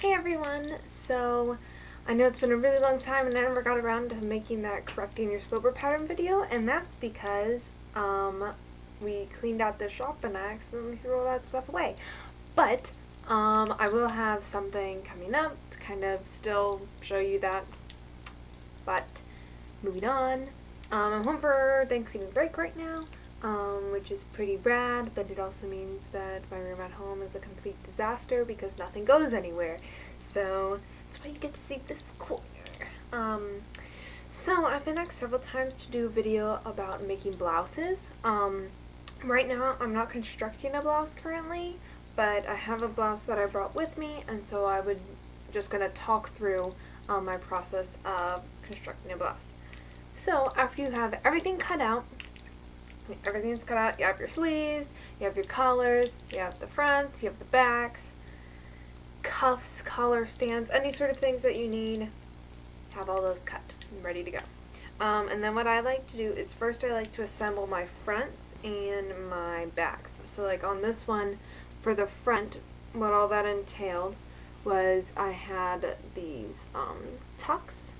Hey everyone! So, I know it's been a really long time and I never got around to making that correcting your sloper pattern video, and that's because we cleaned out the shop and I accidentally threw all that stuff away. But I will have something coming up to kind of still show you that. But moving on, I'm home for Thanksgiving break right now, which is pretty rad, but it also means that my room at home is a complete disaster because nothing goes anywhere. So that's why you get to see this corner. So I've been asked several times to do a video about making blouses. Right now I'm not constructing a blouse currently, but I have a blouse that I brought with me, and so I would just gonna talk through my process of constructing a blouse. So after you have everything's cut out, you have your sleeves, you have your collars, you have the fronts, you have the backs, cuffs, collar stands, any sort of things that you need, have all those cut and ready to go. And then what I like to do is first I like to assemble my fronts and my backs. So like on this one, for the front, what all that entailed was I had these tucks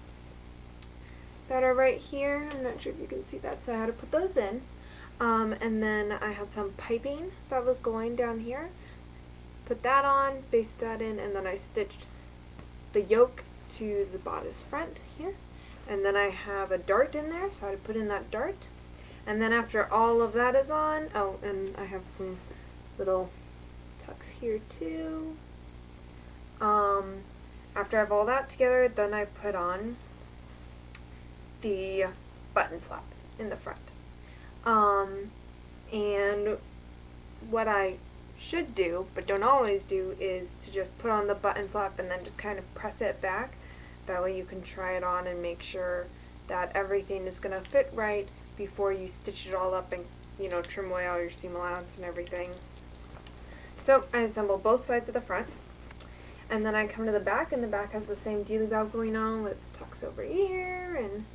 that are right here. I'm not sure if you can see that, so I had to put those in. And then I had some piping that was going down here. Put that on, basted that in, and then I stitched the yoke to the bodice front here. And then I have a dart in there, so I put in that dart. And then after all of that is on, oh, and I have some little tucks here too. After I have all that together, then I put on the button flap in the front. And what I should do, but don't always do, is to just put on the button flap and then just kind of press it back. That way you can try it on and make sure that everything is going to fit right before you stitch it all up and, trim away all your seam allowance and everything. So I assemble both sides of the front, and then I come to the back, and the back has the same dealy-bow going on with tucks over here and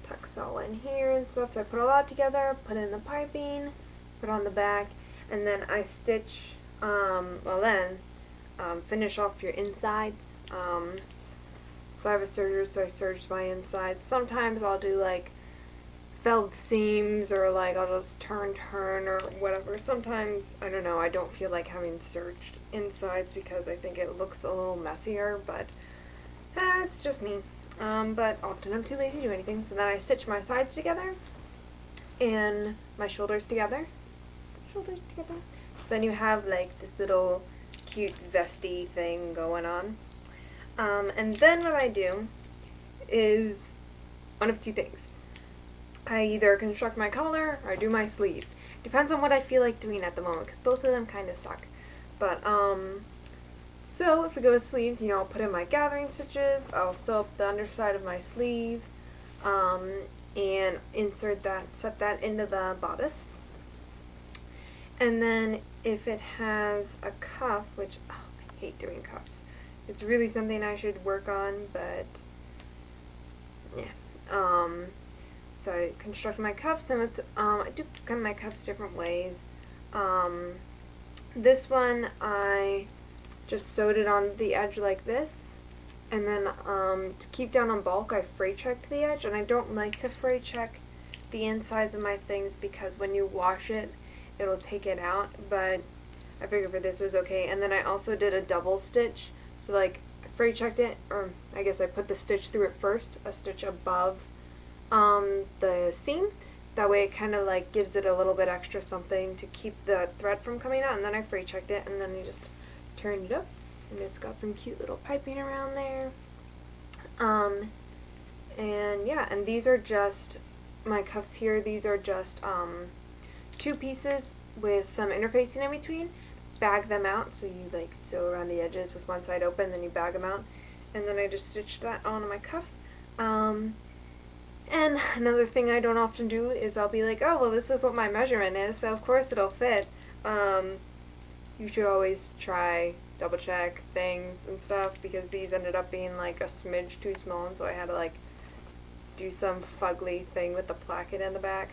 tucks all in here and stuff. So I put all that together, put in the piping, put on the back, and then I stitch, finish off your insides. So I have a serger, so I serge my insides. Sometimes I'll do like felled seams, or like I'll just turn or whatever. Sometimes, I don't know, I don't feel like having serged insides because I think it looks a little messier, but it's just me. But often I'm too lazy to do anything. So then I stitch my sides together and my shoulders together. So then you have like this little cute vesty thing going on. And then what I do is one of two things. I either construct my collar or I do my sleeves. Depends on what I feel like doing at the moment, because both of them kind of suck. But, so if we go with sleeves, I'll put in my gathering stitches, I'll sew up the underside of my sleeve, and insert that, set that into the bodice. And then if it has a cuff, which, I hate doing cuffs. It's really something I should work on, but, yeah. So I construct my cuffs, and with, I do cut my cuffs different ways. This one, I just sewed it on the edge like this, and then to keep down on bulk, I fray checked the edge, and I don't like to fray check the insides of my things because when you wash it, it'll take it out, but I figured for this was okay. And then I also did a double stitch, so like I fray checked it, or I guess I put the stitch through it first, a stitch above the seam. That way it kind of like gives it a little bit extra something to keep the thread from coming out, and then I fray checked it, and then you just turn it up, and it's got some cute little piping around there. And yeah, and these are just my cuffs here. These are just two pieces with some interfacing in between. Bag them out, so you like sew around the edges with one side open, then you bag them out, and then I just stitched that onto my cuff. And another thing I don't often do is I'll be like, oh, well, this is what my measurement is, so of course it'll fit. You should always try, double check things and stuff, because these ended up being like a smidge too small, and so I had to like do some fugly thing with the placket in the back.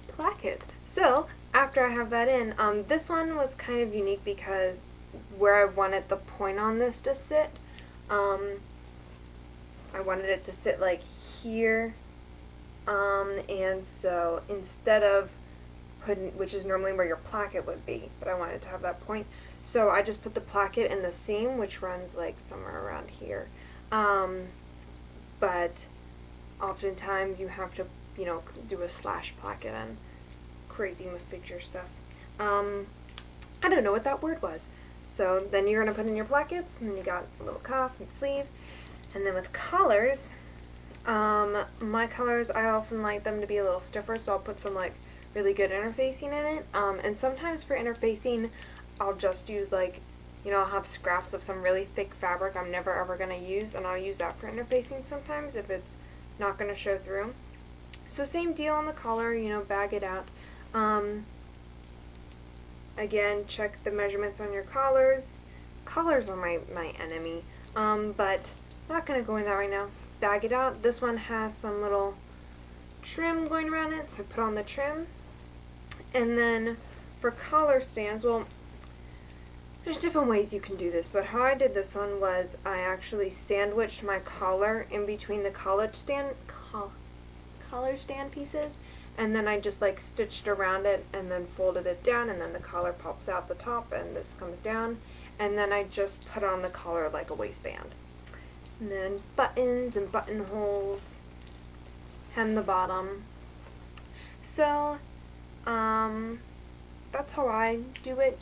Placket. So after I have that in, this one was kind of unique because where I wanted the point on this to sit. I wanted it to sit like here, and so instead of putting, which is normally where your placket would be, but I wanted to have that point, so I just put the placket in the seam, which runs like somewhere around here. But oftentimes you have to, you know, do a slash placket and crazy with figure stuff. I don't know what that word was. So then you're going to put in your plackets, and then you got a little cuff and sleeve. And then with collars, my collars, I often like them to be a little stiffer, so I'll put some like really good interfacing in it. And sometimes for interfacing, I'll just use like, you know, I'll have scraps of some really thick fabric I'm never ever going to use, and I'll use that for interfacing sometimes if it's not going to show through. So same deal on the collar, you know, bag it out. Again, check the measurements on your collars. Collars are my enemy, but I'm not going to go in that right now. Bag it out. This one has some little trim going around it, so I put on the trim. And then for collar stands, well, there's different ways you can do this, but how I did this one was I actually sandwiched my collar in between the collar stand pieces, and then I just like stitched around it and then folded it down, and then the collar pops out the top and this comes down, and then I just put on the collar like a waistband. And then buttons and buttonholes, hem the bottom. So that's how I do it.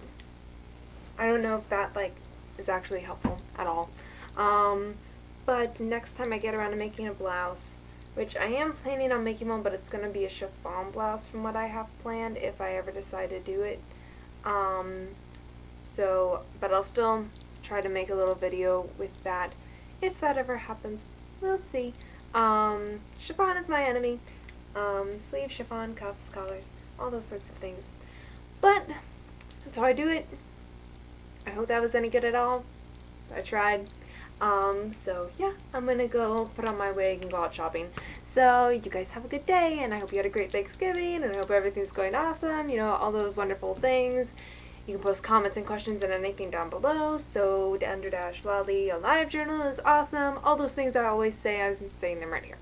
I don't know if that like is actually helpful at all. But next time I get around to making a blouse, which I am planning on making one, but it's going to be a chiffon blouse from what I have planned if I ever decide to do it. But I'll still try to make a little video with that if that ever happens. We'll see. Chiffon is my enemy. Sleeve, chiffon, cuffs, collars, all those sorts of things. But that's how I do it. I hope that was any good at all. I tried. So yeah, I'm gonna go put on my wig and go out shopping. So you guys have a good day, and I hope you had a great Thanksgiving, and I hope everything's going awesome, you know, all those wonderful things. You can post comments and questions and anything down below. So _Lolly, a live journal is awesome. All those things I always say, I'm saying them right here.